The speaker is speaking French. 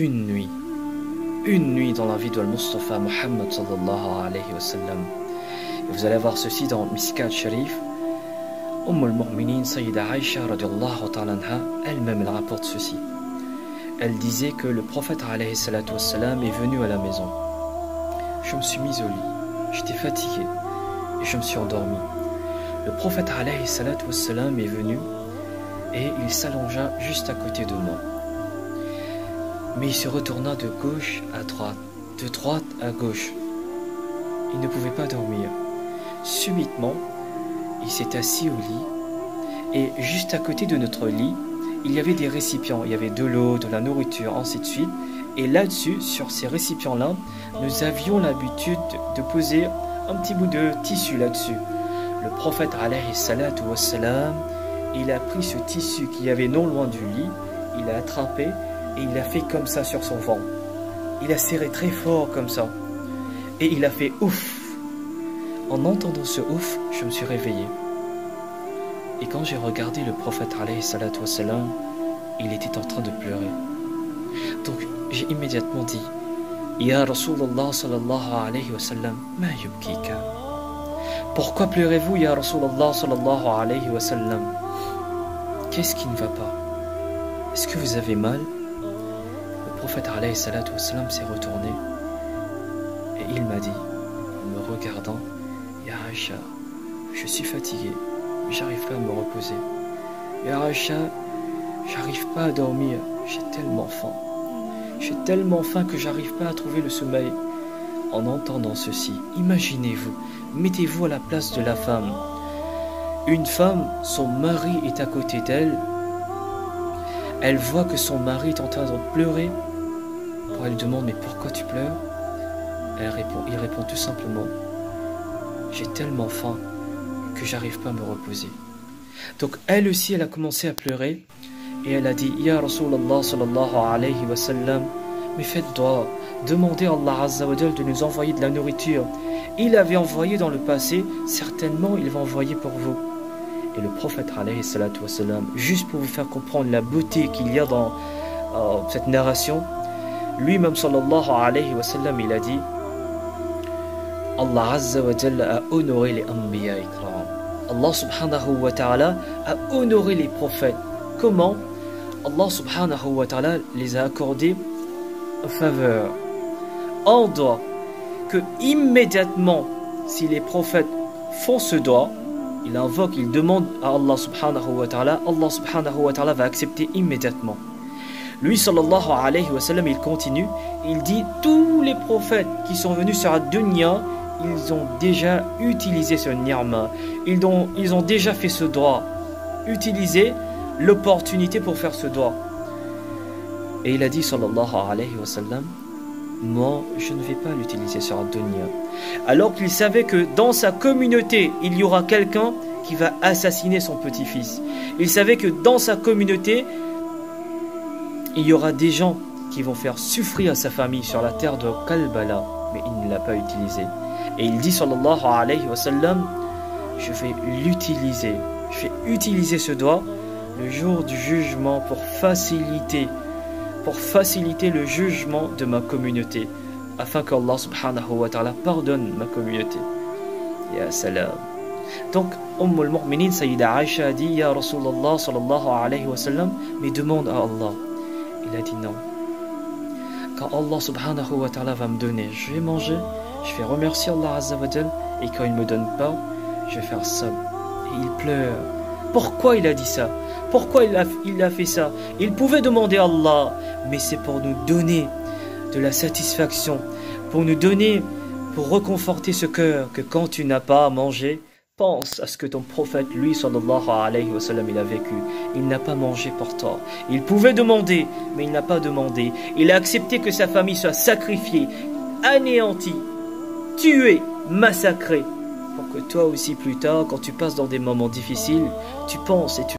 une nuit dans la vie de Al-Mustafa Muhammad sallallahu alayhi wa sallam. Et vous allez voir ceci dans Mishkat Sharif. al-Mu'minin Sayyida Aïcha radiallahu ta'ala anha, elle-même elle rapporte ceci. Elle disait que le prophète alayhi salatu wassalam est venu à la maison. Je me suis mise au lit, j'étais fatigué et je me suis endormi. Le prophète alayhi salatu wassalam est venu et il s'allongea juste à côté de moi. Mais il se retourna de gauche à droite, de droite à gauche. Il ne pouvait pas dormir. Subitement, il s'est assis au lit et juste à côté de notre lit, il y avait des récipients. Il y avait de l'eau, de la nourriture, ainsi de suite. Et là-dessus, sur ces récipients-là, nous avions l'habitude de poser un petit bout de tissu là-dessus. Le prophète alayhi salatu wassalam, il a pris ce tissu qui y avait non loin du lit, il l'a attrapé et il a fait comme ça sur son ventre. Il a serré très fort comme ça. Et il a fait ouf. En entendant ce ouf, je me suis réveillé. Et quand j'ai regardé le prophète alayhi salatu wassalam, il était en train de pleurer. Donc j'ai immédiatement dit, Ya Rasulallah sallallahu alayhi wa sallam, ma yubkika. Pourquoi pleurez-vous, Ya Rasulallah sallallahu alayhi wa sallam? Qu'est-ce qui ne va pas? Est-ce que vous avez mal? Le prophète alayhi salatu wassalam s'est retourné et il m'a dit, en me regardant, Ya Aïcha, je suis fatigué, j'arrive pas à me reposer. Ya Aïcha, j'arrive pas à dormir, j'ai tellement faim. J'ai tellement faim que j'arrive pas à trouver le sommeil. En entendant ceci, imaginez-vous, mettez-vous à la place de la femme. Une femme, son mari est à côté d'elle. Elle voit que son mari est en train de pleurer. Elle demande, mais pourquoi tu pleures? Il répond tout simplement, j'ai tellement faim que j'arrive pas à me reposer. Donc elle aussi, elle a commencé à pleurer. Et elle a dit, Ya Rasulallah sallallahu alayhi wa sallam, mais faites droit, demandez à Allah Azza wa Jal de nous envoyer de la nourriture. Il avait envoyé dans le passé, certainement il va envoyer pour vous. Et le prophète alayhi salatu wa sallam, juste pour vous faire comprendre la beauté qu'il y a dans cette narration, lui-même sallallahu alayhi wa sallam, il a dit, Allah Azza wa Jal a honoré les anbiya ikram. Allah subhanahu wa ta'ala a honoré les prophètes. Comment? Allah subhanahu wa ta'ala les a accordés une faveur. En doigt que immédiatement, si les prophètes font ce doigt, ils invoquent, ils demandent à Allah subhanahu wa ta'ala va accepter immédiatement. Lui sallallahu alayhi wa sallam, il continue, il dit, tous les prophètes qui sont venus sur la dunya, ils ont déjà utilisé ce ni'ma, ils ont déjà fait ce droit, utilisé l'opportunité pour faire ce doigt. Et il a dit sallallahu alayhi wa sallam, moi je ne vais pas l'utiliser sur la dunya. Alors qu'il savait que dans sa communauté il y aura quelqu'un qui va assassiner son petit-fils. Il savait que dans sa communauté il y aura des gens qui vont faire souffrir sa famille sur la terre de Kalbala, mais il ne l'a pas utilisé. Et il dit sallallahu alayhi wa sallam, je vais l'utiliser, je vais utiliser ce doigt le jour du jugement pour faciliter le jugement de ma communauté, afin qu'Allah subhanahu wa ta'ala pardonne ma communauté. Ya salam. Donc, al-Mu'minin Sayyida Aïcha a dit, Ya Rasulallah sallallahu alayhi wa sallam, mais demande à Allah. Il a dit non. Quand Allah subhanahu wa ta'ala va me donner, je vais manger, je vais remercier Allah Azza wa Jal, et quand il ne me donne pas, je vais faire ça. Et il pleure. Pourquoi il a dit ça? Pourquoi il a fait ça? Il pouvait demander à Allah, mais c'est pour nous donner de la satisfaction, pour nous donner, pour reconforter ce cœur, que quand tu n'as pas à manger, pense à ce que ton prophète, lui, sallallahu alayhi wa sallam, il a vécu. Il n'a pas mangé pour toi. Il pouvait demander, mais il n'a pas demandé. Il a accepté que sa famille soit sacrifiée, anéantie, tuée, massacrée, pour que toi aussi plus tard, quand tu passes dans des moments difficiles, tu penses et tu